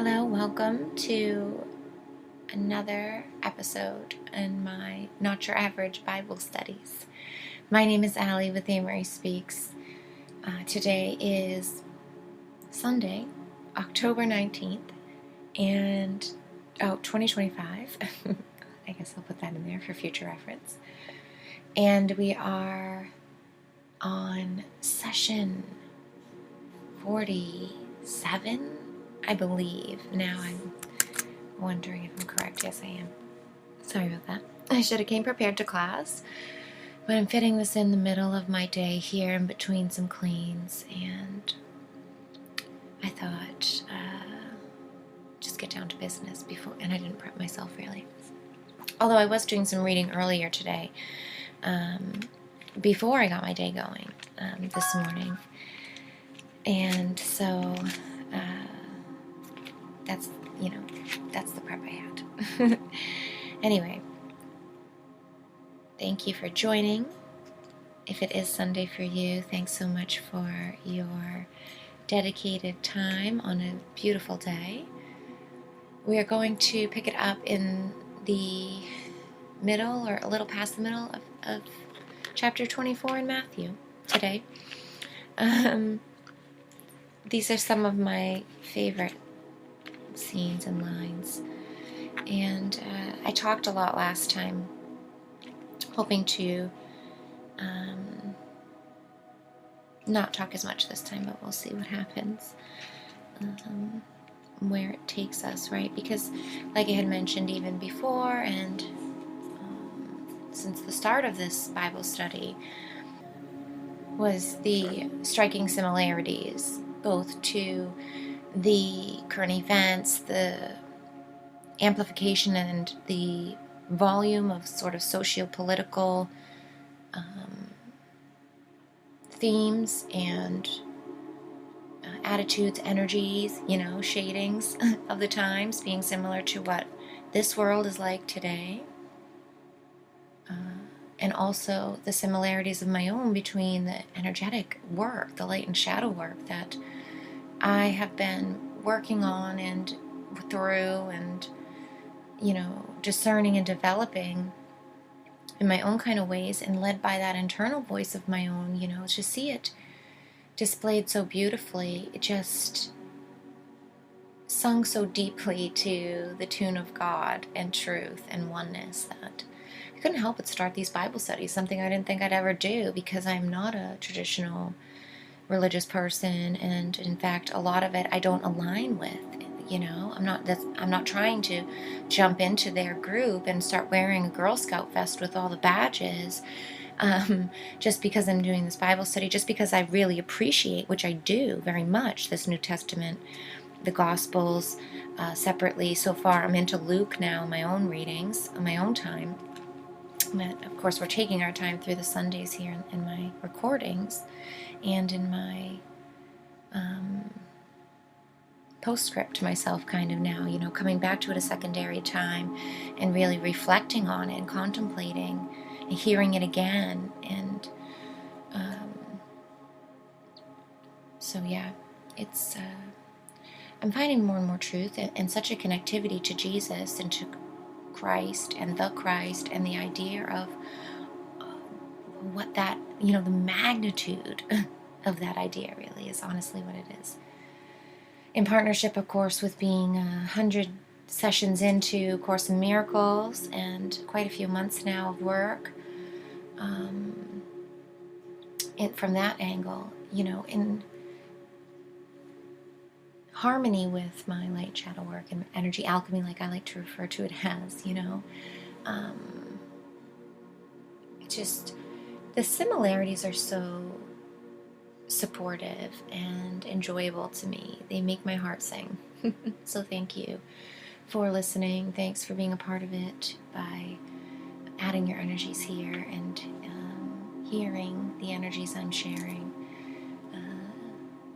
Hello, welcome to another episode in my Not Your Average Bible Studies. My name is Allie with Amory Speaks. Today is Sunday, October 19th, and 2025. I guess I'll put that in there for future reference. And we are on session 47, I believe. Now I'm wondering if I'm correct. Yes, I am. Sorry about that. I should have came prepared to class, but I'm fitting this in the middle of my day here in between some cleans, and I thought just get down to business before, and I didn't prep myself really. Although I was doing some reading earlier today, before I got my day going this morning, and so that's the prep I had. Anyway, thank you for joining. If it is Sunday for you, thanks so much for your dedicated time on a beautiful day. We are going to pick it up in the middle, or a little past the middle of chapter 24 in Matthew today. These are some of my favorite scenes and lines, and I talked a lot last time, hoping to not talk as much this time, but we'll see what happens, where it takes us, right? Because like I had mentioned even before, and since the start of this Bible study, was the striking similarities both to the current events, the amplification and the volume of sort of socio-political themes and attitudes, energies, shadings of the times being similar to what this world is like today. And also the similarities of my own between the energetic work, the light and shadow work that I have been working on and through, and discerning and developing in my own kind of ways, and led by that internal voice of my own, to see it displayed so beautifully. It just sung so deeply to the tune of God and truth and oneness that I couldn't help but start these Bible studies, something I didn't think I'd ever do, because I'm not a traditional religious person, and in fact a lot of it I don't align with. I'm not trying to jump into their group and start wearing a Girl Scout vest with all the badges, just because I'm doing this Bible study, just because I really appreciate, which I do very much, this New Testament, the Gospels, separately. So far I'm into Luke now, my own readings, on my own time. But of course we're taking our time through the Sundays here in my recordings and in my postscript to myself kind of now, coming back to it a secondary time and really reflecting on it and contemplating and hearing it again. And so yeah, it's I'm finding more and more truth and such a connectivity to Jesus and to Christ and the idea of what that, the magnitude of that idea really is honestly what it is. In partnership, of course, with being 100 sessions into Course in Miracles and quite a few months now of work, from that angle, in harmony with my light shadow work and energy alchemy, like I like to refer to it as, just the similarities are so supportive and enjoyable to me. They make my heart sing. So thank you for listening. Thanks for being a part of it by adding your energies here and hearing the energies I'm sharing.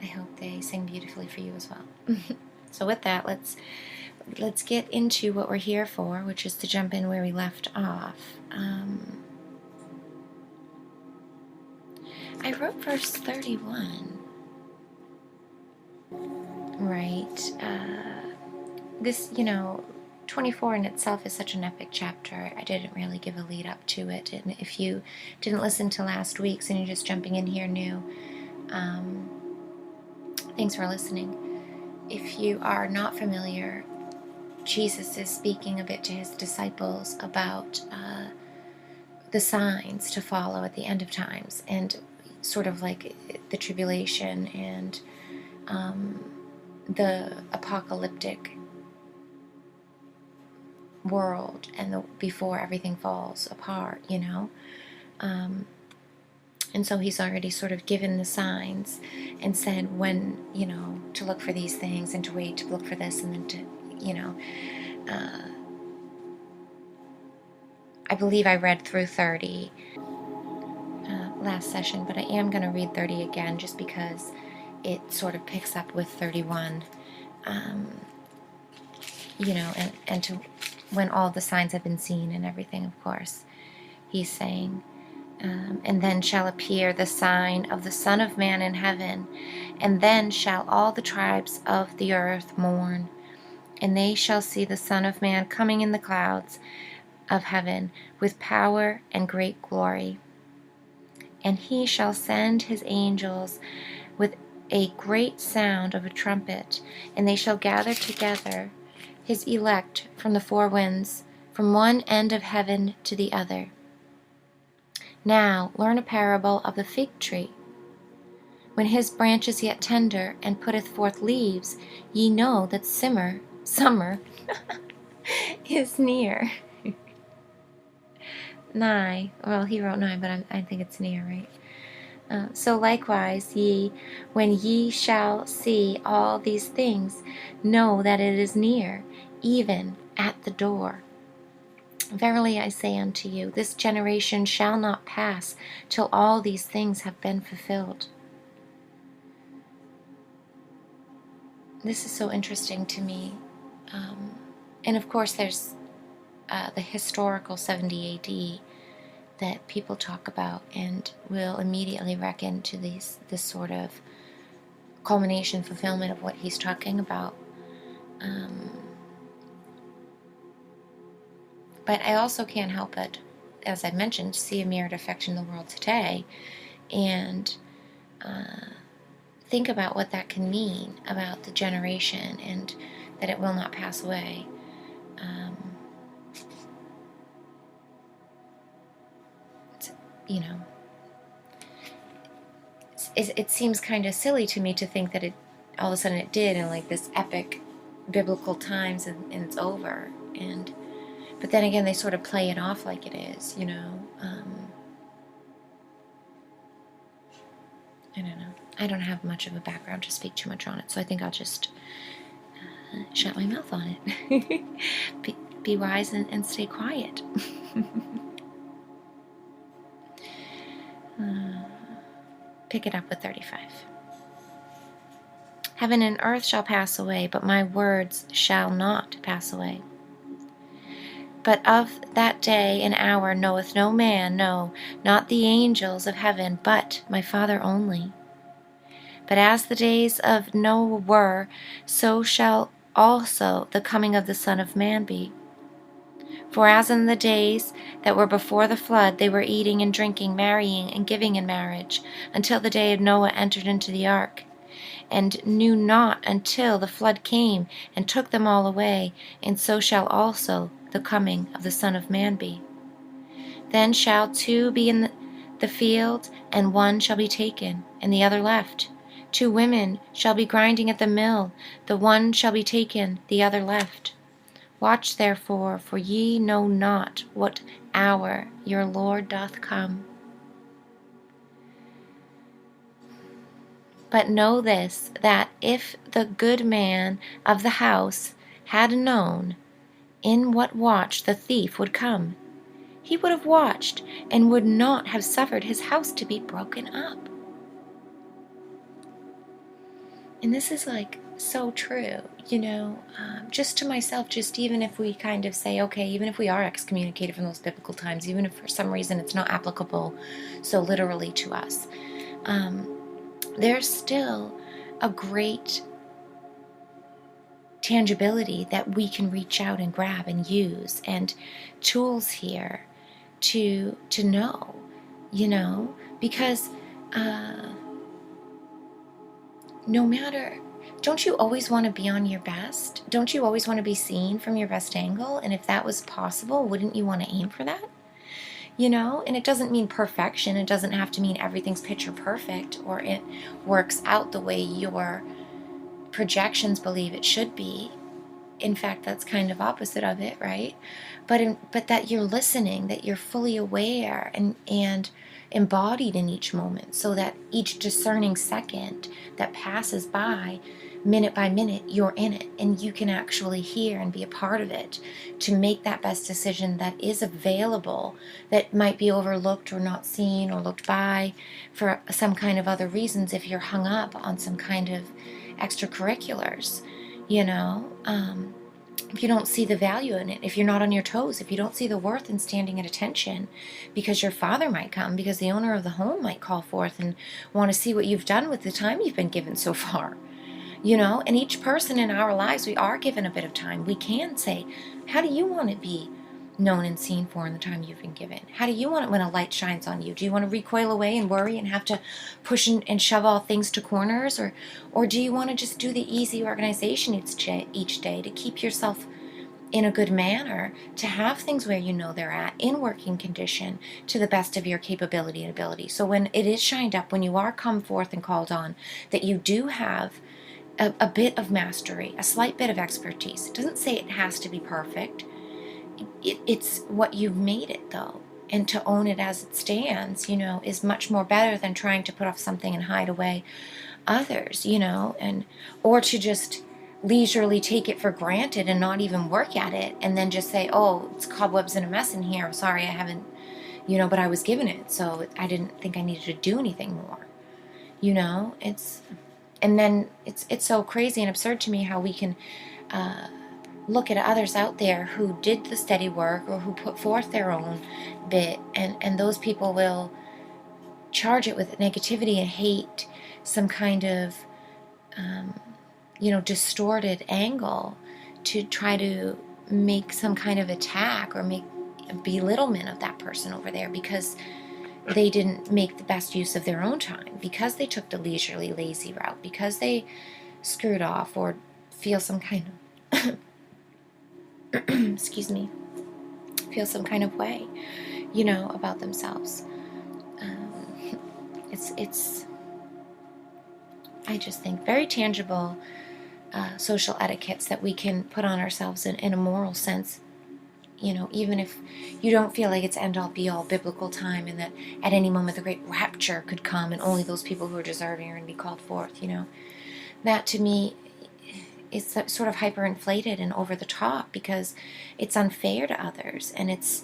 I hope they sing beautifully for you as well. So with that, let's get into what we're here for, which is to jump in where we left off. I wrote verse 31. Right. this, 24 in itself is such an epic chapter. I didn't really give a lead up to it. And if you didn't listen to last week's and you're just jumping in here new, thanks for listening. If you are not familiar, Jesus is speaking a bit to his disciples about the signs to follow at the end of times, and sort of like the tribulation and the apocalyptic world, and before everything falls apart, and so he's already sort of given the signs and said when, to look for these things and to wait to look for this, and then to, I believe I read through 30 last session, but I am going to read 30 again just because it sort of picks up with 31, and to when all the signs have been seen and everything, of course. He's saying, and then shall appear the sign of the Son of Man in heaven, and then shall all the tribes of the earth mourn, and they shall see the Son of Man coming in the clouds of heaven with power and great glory. And he shall send his angels with a great sound of a trumpet, and they shall gather together his elect from the four winds, from one end of heaven to the other. Now learn a parable of the fig tree. When his branch is yet tender, and putteth forth leaves, ye know that summer is near. Nigh. Well, he wrote nigh, but I think it's near, right? So likewise, ye, when ye shall see all these things, know that it is near, even at the door. Verily I say unto you, this generation shall not pass till all these things have been fulfilled. This is so interesting to me. And of course there's the historical 70 AD that people talk about and will immediately reckon to this sort of culmination, fulfillment of what he's talking about. But I also can't help but, as I mentioned, see a mirrored effect in the world today, and think about what that can mean about the generation and that it will not pass away. It seems kind of silly to me to think that it all of a sudden it did in like this epic biblical times, and it's over. But then again, they sort of play it off like it is, I don't know. I don't have much of a background to speak too much on it, so I think I'll just shut my mouth on it. be wise and stay quiet. Pick it up with 35. Heaven and earth shall pass away, but my words shall not pass away. But of that day and hour knoweth no man, no, not the angels of heaven, but my Father only. But as the days of Noah were, so shall also the coming of the Son of Man be. For as in the days that were before the flood, they were eating and drinking, marrying and giving in marriage, until the day of Noah entered into the ark, and knew not until the flood came and took them all away, and so shall also the coming of the Son of Man be. Then shall two be in the field, and one shall be taken, and the other left. 2 women shall be grinding at the mill, the one shall be taken, the other left. Watch therefore, for ye know not what hour your Lord doth come. But know this, that if the good man of the house had known in what watch the thief would come, he would have watched and would not have suffered his house to be broken up. And this is like so true, just to myself, just even if we kind of say, okay, even if we are excommunicated from those biblical times, even if for some reason it's not applicable so literally to us, there's still a great tangibility that we can reach out and grab and use, and tools here to know, because no matter, don't you always want to be on your best? Don't you always want to be seen from your best angle? And if that was possible, wouldn't you want to aim for that? And it doesn't mean perfection. It doesn't have to mean everything's picture perfect or it works out the way your projections believe it should be. In fact, that's kind of opposite of it, right? But that you're listening, that you're fully aware and embodied in each moment, so that each discerning second that passes by, minute by minute, you're in it and you can actually hear and be a part of it to make that best decision that is available, that might be overlooked or not seen or looked by for some kind of other reasons if you're hung up on some kind of extracurriculars, if you don't see the value in it, if you're not on your toes, if you don't see the worth in standing at attention, because your father might come, because the owner of the home might call forth and want to see what you've done with the time you've been given so far. And each person in our lives, we are given a bit of time. We can say, how do you want to be known and seen for in the time you've been given? How do you want it when a light shines on you? Do you want to recoil away and worry and have to push and shove all things to corners? Or do you want to just do the easy organization each day to keep yourself in a good manner, to have things where they're at, in working condition, to the best of your capability and ability? So when it is shined up, when you are come forth and called on, that you do have a bit of mastery, a slight bit of expertise. It doesn't say it has to be perfect. It's what you've made it, though. And to own it as it stands, is much more better than trying to put off something and hide away others, or to just leisurely take it for granted and not even work at it, and then just say, oh, it's cobwebs and a mess in here. I'm sorry, I haven't, but I was given it, so I didn't think I needed to do anything more. And then it's so crazy and absurd to me how we can look at others out there who did the steady work or who put forth their own bit, and those people will charge it with negativity and hate, some kind of distorted angle to try to make some kind of attack or make a belittlement of that person over there because they didn't make the best use of their own time, because they took the leisurely, lazy route, because they screwed off or feel some kind of excuse me, feel some kind of way, about themselves. It's I just think very tangible social etiquettes that we can put on ourselves in a moral sense, even if you don't feel like it's end-all be-all biblical time, and that at any moment the great rapture could come and only those people who are deserving are going to be called forth. That to me is sort of hyperinflated and over the top, because it's unfair to others, and it's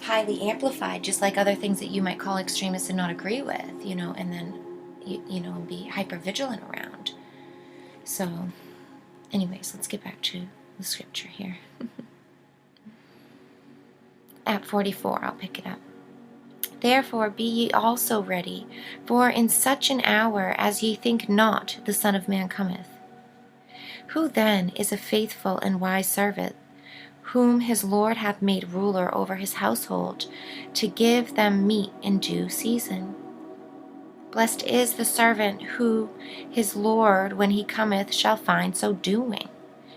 highly amplified, just like other things that you might call extremists and not agree with, and then and be hyper vigilant around. So anyways, let's get back to the scripture here. At 44, I'll pick it up. Therefore be ye also ready, for in such an hour as ye think not, the Son of Man cometh. Who then is a faithful and wise servant, whom his Lord hath made ruler over his household, to give them meat in due season? Blessed is the servant who his Lord, when he cometh, shall find so doing.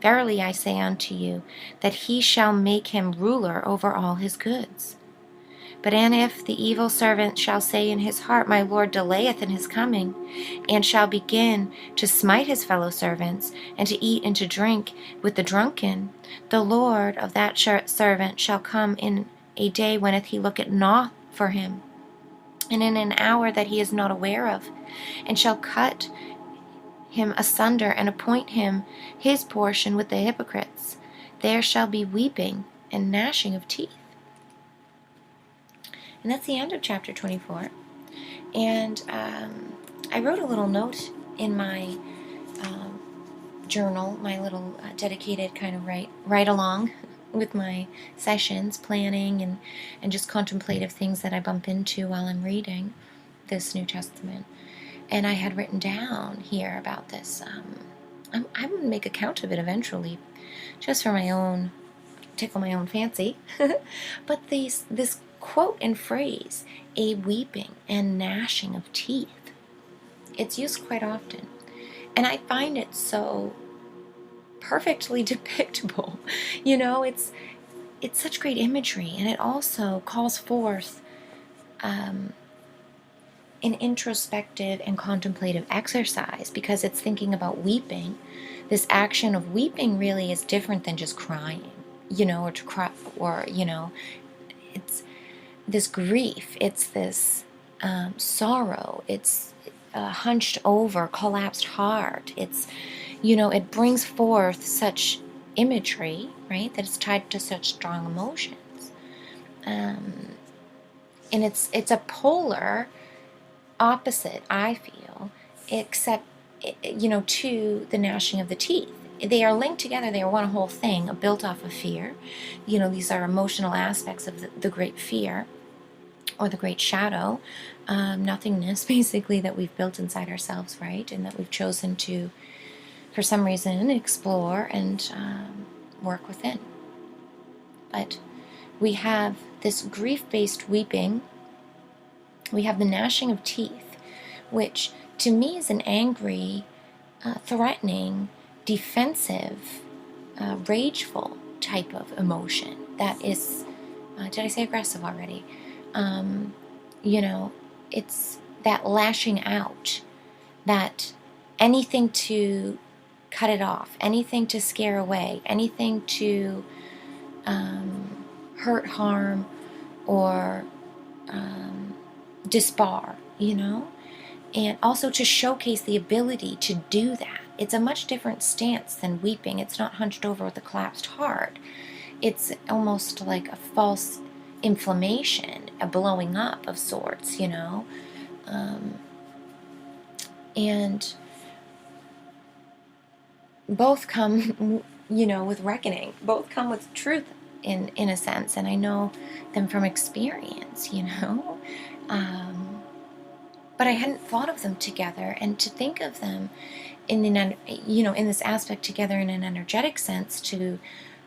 Verily I say unto you, that he shall make him ruler over all his goods. But and if the evil servant shall say in his heart, My Lord delayeth in his coming, and shall begin to smite his fellow servants, and to eat and to drink with the drunken, the Lord of that servant shall come in a day wheneth he looketh not for him, and in an hour that he is not aware of, and shall cut him asunder, and appoint him his portion with the hypocrites. There shall be weeping and gnashing of teeth. And that's the end of chapter 24. And I wrote a little note in my journal, my little dedicated kind of write along with my sessions, planning, and just contemplative things that I bump into while I'm reading this New Testament. And I had written down here about this I'm going to make a count of it eventually, just for my own, tickle my own fancy. But this quote and phrase, a weeping and gnashing of teeth, it's used quite often. And I find it so perfectly depictable. It's such great imagery, and it also calls forth an introspective and contemplative exercise, because it's thinking about weeping. This action of weeping really is different than just crying, or to cry, or, it's this grief, it's this sorrow, it's a hunched over, collapsed heart. It's, it brings forth such imagery, right, that it's tied to such strong emotions. And it's a polar opposite, I feel, except, to the gnashing of the teeth. They are linked together. They are one whole thing, built off of fear. These are emotional aspects of the great fear, or the great shadow, nothingness, basically, that we've built inside ourselves, right? And that we've chosen to, for some reason, explore and work within. But we have this grief-based weeping. We have the gnashing of teeth, which to me is an angry, threatening, defensive, rageful type of emotion that is, did I say aggressive already? It's that lashing out, that anything to cut it off, anything to scare away, anything to hurt, harm, or disbar, and also to showcase the ability to do that. It's a much different stance than weeping. It's not hunched over with a collapsed heart. It's almost like a false inflammation, a blowing up of sorts, and both come, with reckoning. Both come with truth in a sense, and I know them from experience, but I hadn't thought of them together, and to think of them in this aspect together in an energetic sense, to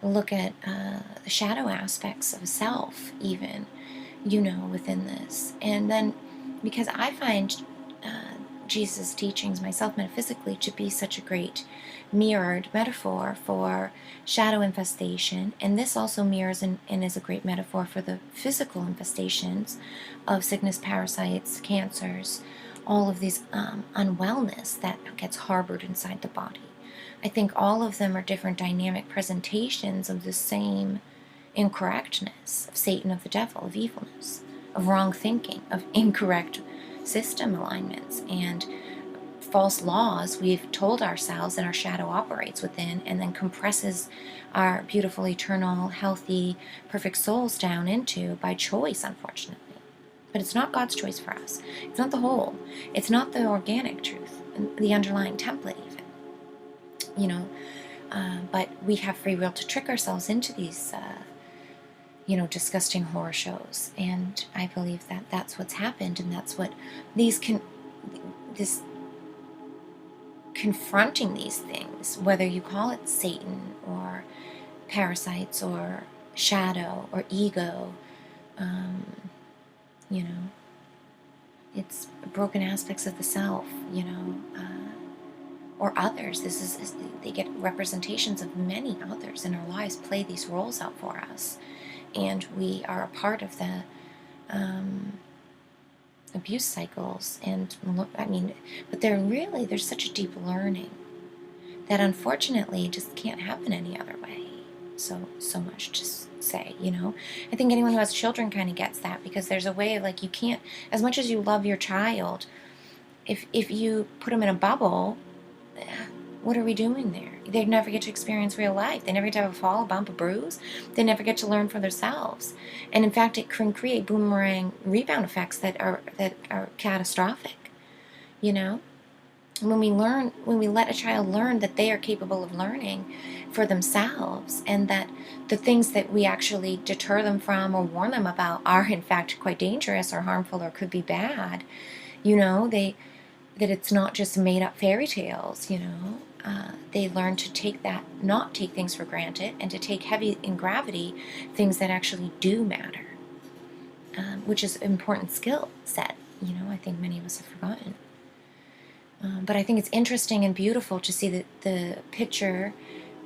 look at the shadow aspects of self, even, within this. And then, because I find Jesus' teachings myself metaphysically to be such a great mirrored metaphor for shadow infestation, and this also mirrors and is a great metaphor for the physical infestations of sickness, parasites, cancers, all of these unwellness that gets harbored inside the body. I think all of them are different dynamic presentations of the same incorrectness, of Satan, of the devil, of evilness, of wrong thinking, of incorrect system alignments, and false laws we've told ourselves that our shadow operates within, and then compresses our beautiful, eternal, healthy, perfect souls down into by choice, unfortunately. But it's not God's choice for us. It's not the whole. It's not the organic truth, the underlying template even. But we have free will to trick ourselves into these, disgusting horror shows. And I believe that that's what's happened, and that's what this confronting these things, whether you call it Satan or parasites or shadow or ego, it's broken aspects of the self, or others. They get representations of many others in our lives, play these roles out for us, and we are a part of the abuse cycles. And but there's such a deep learning that unfortunately just can't happen any other way. So much to say, I think anyone who has children kind of gets that, because there's a way of, you can't, as much as you love your child, if you put them in a bubble, what are we doing there? They never get to experience real life. They never get to have a fall, a bump, a bruise. They never get to learn for themselves. And in fact, it can create boomerang rebound effects that are catastrophic. When we let a child learn that they are capable of learning for themselves, and that the things that we actually deter them from or warn them about are in fact quite dangerous or harmful or could be bad, that it's not just made up fairy tales, they learn to not take things for granted, and to take heavy in gravity things that actually do matter, which is an important skill set. I think many of us have forgotten. But I think it's interesting and beautiful to see the picture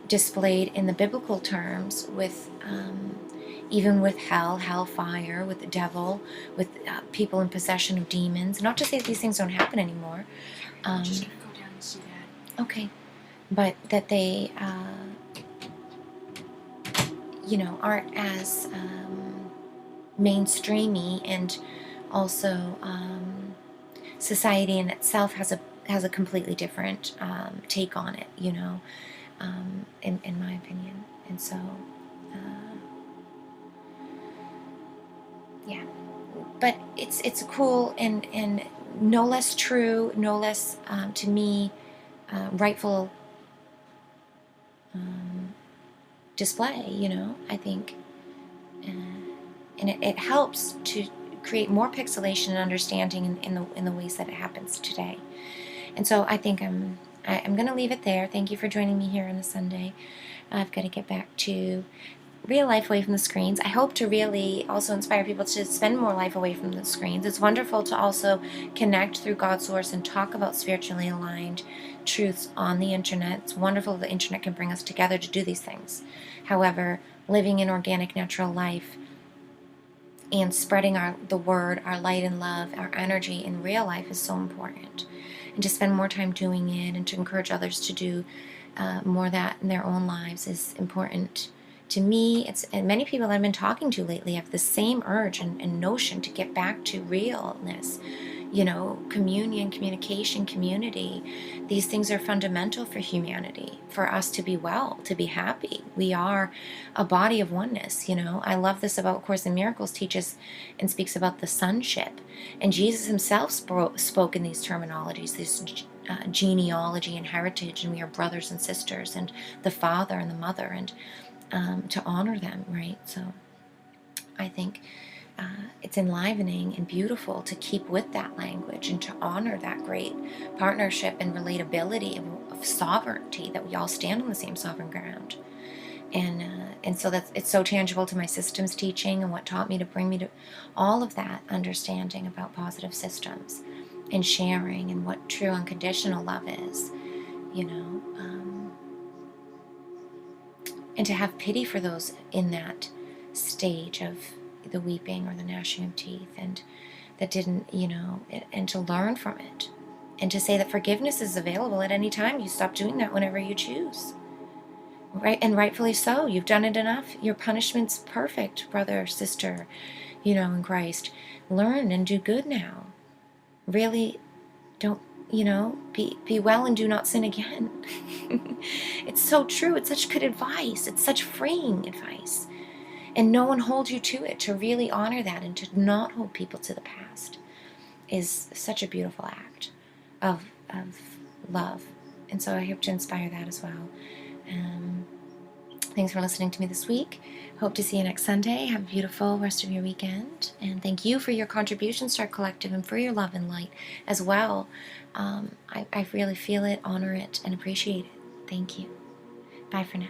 displayed in the biblical terms, with even with hellfire, with the devil, with people in possession of demons. Not to say that these things don't happen anymore. I'm just gonna go down and see that. Okay, but that they, aren't as mainstreamy, and also society in itself has a completely different take on it, in my opinion. And so, yeah. But it's cool, and no less true, no less, to me, rightful display, I think. And it helps to create more pixelation and understanding in the ways that it happens today. And so I think I'm going to leave it there. Thank you for joining me here on the Sunday. I've got to get back to real life away from the screens. I hope to really also inspire people to spend more life away from the screens. It's wonderful to also connect through God's source and talk about spiritually aligned truths on the internet. It's wonderful the internet can bring us together to do these things. However, living in organic, natural life and spreading the word, our light and love, our energy in real life is so important. And to spend more time doing it, and to encourage others to do more of that in their own lives, is important. To me, and many people I've been talking to lately have the same urge and notion to get back to realness, communion, communication, community. These things are fundamental for humanity, for us to be well, to be happy. We are a body of oneness. I love this about Course in Miracles, teaches and speaks about the sonship. And Jesus himself spoke in these terminologies, this genealogy and heritage, and we are brothers and sisters, and the father and the mother, and to honor them, right? So I think it's enlivening and beautiful to keep with that language, and to honor that great partnership and relatability of sovereignty, that we all stand on the same sovereign ground. And so it's so tangible to my systems teaching, and what taught me to bring me to all of that understanding about positive systems and sharing, and what true unconditional love is, and to have pity for those in that stage of the weeping or the gnashing of teeth, and that didn't, and to learn from it, and to say that forgiveness is available at any time. You stop doing that whenever you choose, right? And rightfully so. You've done it enough. Your punishment's perfect, brother, sister, in Christ. Learn and do good now. Really don't, be well and do not sin again. It's so true. It's such good advice. It's such freeing advice. And no one holds you to it. To really honor that, and to not hold people to the past, is such a beautiful act of love. And so I hope to inspire that as well. Thanks for listening to me this week. Hope to see you next Sunday. Have a beautiful rest of your weekend. And thank you for your contributions to our collective, and for your love and light as well. I really feel it, honor it, and appreciate it. Thank you. Bye for now.